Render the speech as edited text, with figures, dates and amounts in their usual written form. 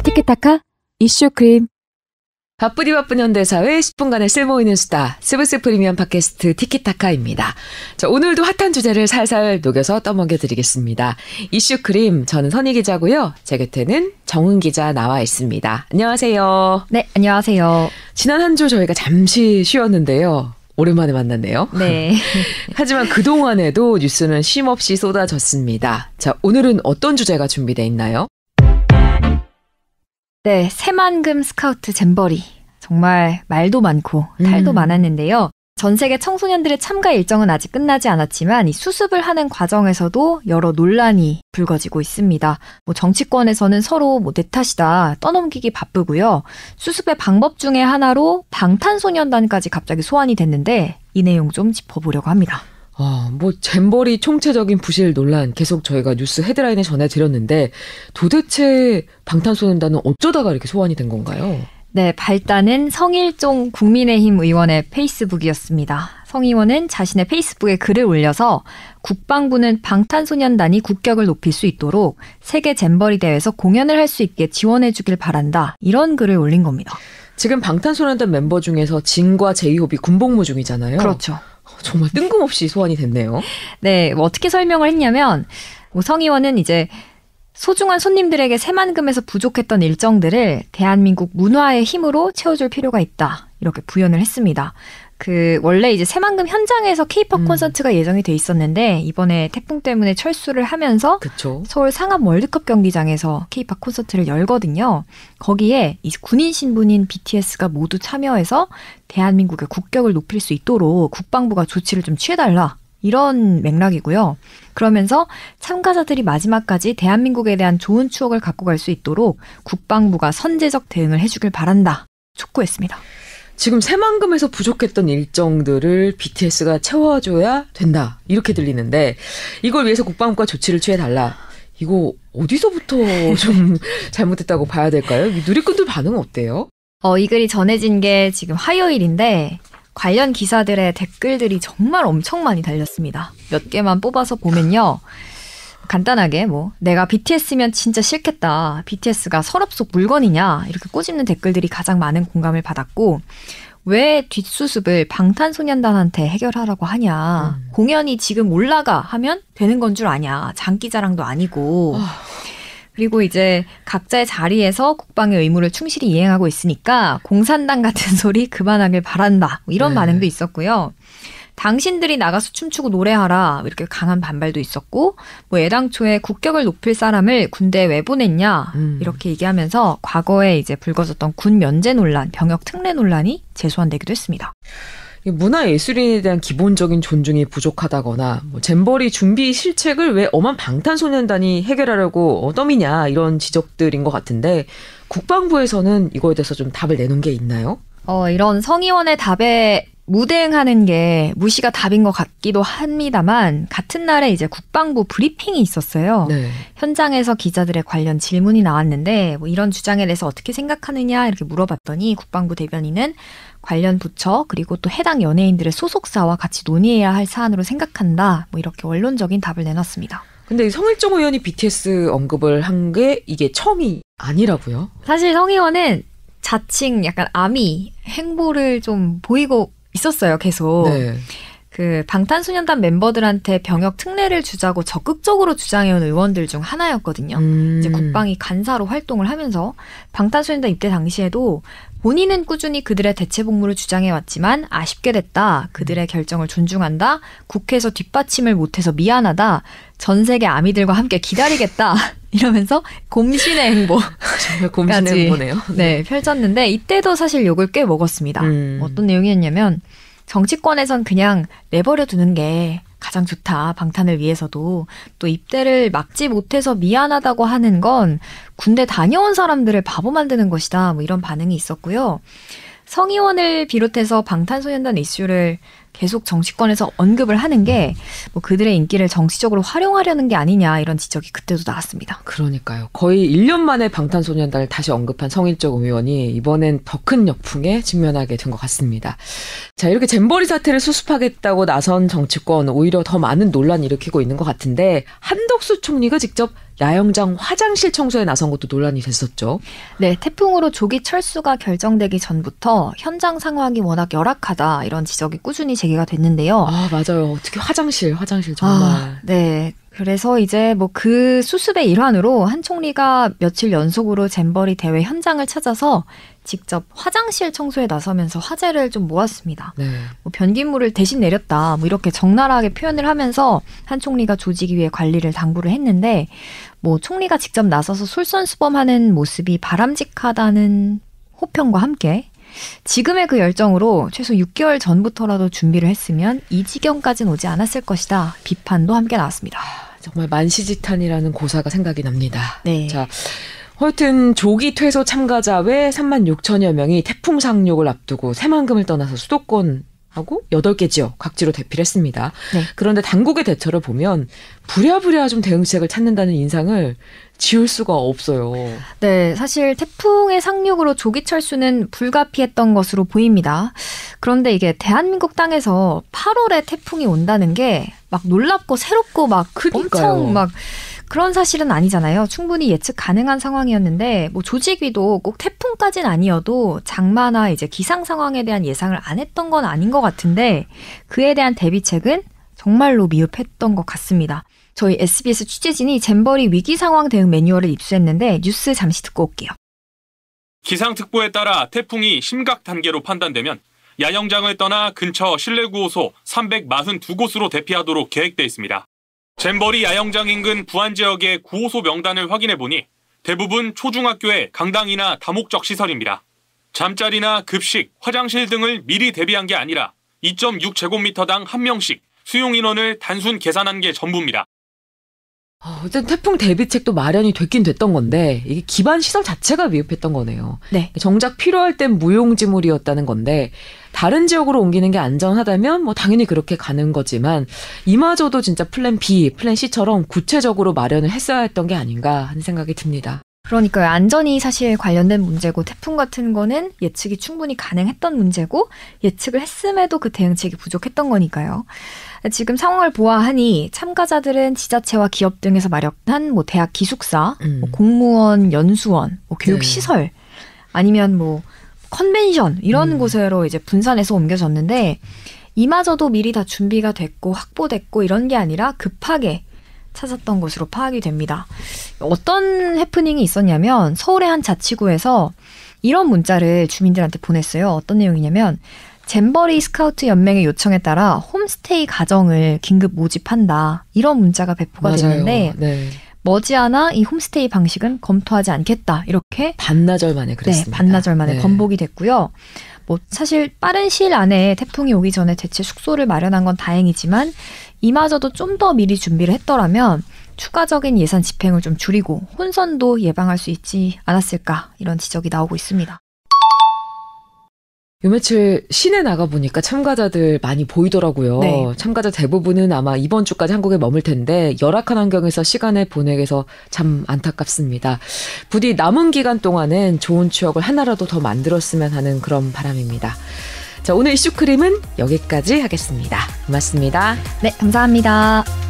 티키타카 이슈 크림. 바쁘디 바쁜 현대사회 10분간의 쓸모있는 수다. 스브스 프리미엄 팟캐스트 티키타카입니다. 자, 오늘도 핫한 주제를 살살 녹여서 떠먹여드리겠습니다. 이슈 크림, 저는 선희 기자고요. 제 곁에는 정은 기자 나와 있습니다. 안녕하세요. 네, 안녕하세요. 지난 한 주 저희가 잠시 쉬었는데요. 오랜만에 만났네요. 네. 하지만 그동안에도 뉴스는 쉼없이 쏟아졌습니다. 자, 오늘은 어떤 주제가 준비되어 있나요? 네, 새만금 스카우트 잼버리. 정말 말도 많고 탈도 많았는데요. 전 세계 청소년들의 참가 일정은 아직 끝나지 않았지만 이 수습을 하는 과정에서도 여러 논란이 불거지고 있습니다. 정치권에서는 서로 내 탓이다 떠넘기기 바쁘고요. 수습의 방법 중에 하나로 방탄소년단까지 갑자기 소환이 됐는데 이 내용 좀 짚어보려고 합니다. 잼버리 총체적인 부실 논란 계속 저희가 뉴스 헤드라인에 전해드렸는데 도대체 방탄소년단은 어쩌다가 이렇게 소환이 된 건가요? 네, 발단은 성일종 국민의힘 의원의 페이스북이었습니다. 성 의원은 자신의 페이스북에 글을 올려서 국방부는 방탄소년단이 국격을 높일 수 있도록 세계 잼버리 대회에서 공연을 할 수 있게 지원해 주길 바란다. 이런 글을 올린 겁니다. 지금 방탄소년단 멤버 중에서 진과 제이홉이 군복무 중이잖아요. 그렇죠. 정말 뜬금없이 소환이 됐네요. 네, 어떻게 설명을 했냐면 성 의원은 이제 소중한 손님들에게 새만금에서 부족했던 일정들을 대한민국 문화의 힘으로 채워줄 필요가 있다. 이렇게 부연을 했습니다. 원래 이제 새만금 현장에서 K-팝 콘서트가 예정이 돼 있었는데 이번에 태풍 때문에 철수를 하면서 그쵸. 서울 상암 월드컵 경기장에서 K-팝 콘서트를 열거든요. 거기에 이제 군인 신분인 BTS가 모두 참여해서 대한민국의 국격을 높일 수 있도록 국방부가 조치를 좀 취해달라. 이런 맥락이고요. 그러면서 참가자들이 마지막까지 대한민국에 대한 좋은 추억을 갖고 갈 수 있도록 국방부가 선제적 대응을 해주길 바란다. 촉구했습니다. 지금 새만금에서 부족했던 일정들을 BTS가 채워줘야 된다. 이렇게 들리는데 이걸 위해서 국방부가 조치를 취해달라. 이거 어디서부터 좀 잘못됐다고 봐야 될까요? 누리꾼들 반응은 어때요? 이 글이 전해진 게 지금 화요일인데 관련 기사들의 댓글들이 정말 엄청 많이 달렸습니다. 몇 개만 뽑아서 보면요. 간단하게 내가 BTS면 진짜 싫겠다. BTS가 서랍 속 물건이냐. 이렇게 꼬집는 댓글들이 가장 많은 공감을 받았고 왜 뒷수습을 방탄소년단한테 해결하라고 하냐. 공연이 지금 올라가 하면 되는 건 줄 아냐. 장기자랑도 아니고. 그리고 이제 각자의 자리에서 국방의 의무를 충실히 이행하고 있으니까 공산당 같은 소리 그만하길 바란다. 이런 반응도 있었고요. 당신들이 나가서 춤추고 노래하라. 이렇게 강한 반발도 있었고 애당초에 국격을 높일 사람을 군대에 왜 보냈냐. 이렇게 얘기하면서 과거에 이제 불거졌던 군 면제 논란, 병역 특례 논란이 재소환되기도 했습니다. 문화예술인에 대한 기본적인 존중이 부족하다거나 잼버리 준비 실책을 왜 엄한 방탄소년단이 해결하려고 떠미냐 이런 지적들인 것 같은데 국방부에서는 이거에 대해서 좀 답을 내놓은 게 있나요? 이런 성 의원의 답에 무대응하는 게 무시가 답인 것 같기도 합니다만 같은 날에 이제 국방부 브리핑이 있었어요. 네. 현장에서 기자들의 관련 질문이 나왔는데 이런 주장에 대해서 어떻게 생각하느냐 이렇게 물어봤더니 국방부 대변인은 관련 부처 그리고 또 해당 연예인들의 소속사와 같이 논의해야 할 사안으로 생각한다. 이렇게 원론적인 답을 내놨습니다. 근데 성일종 의원이 BTS 언급을 한 게 이게 처음이 아니라고요? 사실 성 의원은 자칭 약간 아미 행보를 좀 보이고 있었어요, 계속. 네. 방탄소년단 멤버들한테 병역 특례를 주자고 적극적으로 주장해온 의원들 중 하나였거든요. 이제 국방이 간사로 활동을 하면서 방탄소년단 입대 당시에도 본인은 꾸준히 그들의 대체 복무를 주장해왔지만 아쉽게 됐다. 그들의 결정을 존중한다. 국회에서 뒷받침을 못해서 미안하다. 전 세계 아미들과 함께 기다리겠다. 이러면서 곰신의 행보. 정말 곰신의 행보네요. 네, 펼쳤는데 이때도 사실 욕을 꽤 먹었습니다. 어떤 내용이었냐면 정치권에선 그냥 내버려 두는 게 가장 좋다. 방탄을 위해서도. 또 입대를 막지 못해서 미안하다고 하는 건 군대 다녀온 사람들을 바보 만드는 것이다. 이런 반응이 있었고요. 성 의원을 비롯해서 방탄소년단 이슈를 계속 정치권에서 언급을 하는 게 뭐 그들의 인기를 정치적으로 활용하려는 게 아니냐 이런 지적이 그때도 나왔습니다. 그러니까요. 거의 1년 만에 방탄소년단을 다시 언급한 성일정 의원이 이번엔 더 큰 역풍에 직면하게 된 것 같습니다. 자, 이렇게 잼버리 사태를 수습하겠다고 나선 정치권 오히려 더 많은 논란을 일으키고 있는 것 같은데 한덕수 총리가 직접 야영장 화장실 청소에 나선 것도 논란이 됐었죠. 네, 태풍으로 조기 철수가 결정되기 전부터 현장 상황이 워낙 열악하다 이런 지적이 꾸준히 제기가 됐는데요. 아, 맞아요. 특히 화장실 정말. 네. 그래서 이제 뭐 그 수습의 일환으로 한 총리가 며칠 연속으로 잼버리 대회 현장을 찾아서 직접 화장실 청소에 나서면서 화제를 좀 모았습니다. 네. 뭐 변기물을 대신 내렸다. 뭐 이렇게 적나라하게 표현을 하면서 한 총리가 조직위의 관리를 당부를 했는데 뭐 총리가 직접 나서서 솔선수범하는 모습이 바람직하다는 호평과 함께 지금의 그 열정으로 최소 6개월 전부터라도 준비를 했으면 이 지경까지는 오지 않았을 것이다. 비판도 함께 나왔습니다. 정말 만시지탄이라는 고사가 생각이 납니다. 네. 자, 하여튼 조기 퇴소 참가자 외 36,000여 명이 태풍 상륙을 앞두고 새만금을 떠나서 수도권하고 8개 지역 각지로 대피를 했습니다. 네. 그런데 당국의 대처를 보면 부랴부랴 좀 대응책을 찾는다는 인상을 지울 수가 없어요. 네, 사실 태풍의 상륙으로 조기 철수는 불가피했던 것으로 보입니다. 그런데 이게 대한민국 땅에서 8월에 태풍이 온다는 게 막 놀랍고 새롭고 막 그러니까요. 엄청 막 그런 사실은 아니잖아요. 충분히 예측 가능한 상황이었는데 뭐 조직위도 꼭 태풍까지는 아니어도 장마나 이제 기상 상황에 대한 예상을 안 했던 건 아닌 것 같은데 그에 대한 대비책은 정말로 미흡했던 것 같습니다. 저희 SBS 취재진이 잼버리 위기 상황 대응 매뉴얼을 입수했는데 뉴스 잠시 듣고 올게요. 기상특보에 따라 태풍이 심각 단계로 판단되면 야영장을 떠나 근처 실내구호소 342곳으로 대피하도록 계획돼 있습니다. 잼버리 야영장 인근 부안 지역의 구호소 명단을 확인해보니 대부분 초중학교의 강당이나 다목적 시설입니다. 잠자리나 급식, 화장실 등을 미리 대비한 게 아니라 2.6제곱미터당 1명씩 수용 인원을 단순 계산한 게 전부입니다. 어쨌든 태풍 대비책도 마련이 됐긴 됐던 건데 이게 기반 시설 자체가 미흡했던 거네요. 네. 정작 필요할 땐 무용지물이었다는 건데 다른 지역으로 옮기는 게 안전하다면 뭐 당연히 그렇게 가는 거지만 이마저도 진짜 플랜 B, 플랜 C처럼 구체적으로 마련을 했어야 했던 게 아닌가 하는 생각이 듭니다. 그러니까요. 안전이 사실 관련된 문제고 태풍 같은 거는 예측이 충분히 가능했던 문제고 예측을 했음에도 그 대응책이 부족했던 거니까요. 지금 상황을 보아하니 참가자들은 지자체와 기업 등에서 마련한 뭐 대학 기숙사, 뭐 공무원, 연수원, 뭐 교육시설 아니면 뭐 컨벤션 이런 곳으로 이제 분산해서 옮겨졌는데 이마저도 미리 다 준비가 됐고 확보됐고 이런 게 아니라 급하게 찾았던 것으로 파악이 됩니다. 어떤 해프닝이 있었냐면 서울의 한 자치구에서 이런 문자를 주민들한테 보냈어요. 어떤 내용이냐면 잼버리 스카우트 연맹의 요청에 따라 홈스테이 가정을 긴급 모집한다. 이런 문자가 배포가 됐는데 네. 머지않아 이 홈스테이 방식은 검토하지 않겠다. 이렇게 반나절 만에 그랬습니다. 네, 반나절 만에 네. 번복이 됐고요. 뭐 사실 빠른 시일 안에 태풍이 오기 전에 대체 숙소를 마련한 건 다행이지만 이마저도 좀 더 미리 준비를 했더라면 추가적인 예산 집행을 좀 줄이고 혼선도 예방할 수 있지 않았을까 이런 지적이 나오고 있습니다. 요 며칠 시내 나가보니까 참가자들 많이 보이더라고요. 네. 참가자 대부분은 아마 이번 주까지 한국에 머물 텐데 열악한 환경에서 시간을 보내게 해서 참 안타깝습니다. 부디 남은 기간 동안은 좋은 추억을 하나라도 더 만들었으면 하는 그런 바람입니다. 자, 오늘 이슈크림은 여기까지 하겠습니다. 고맙습니다. 네, 감사합니다.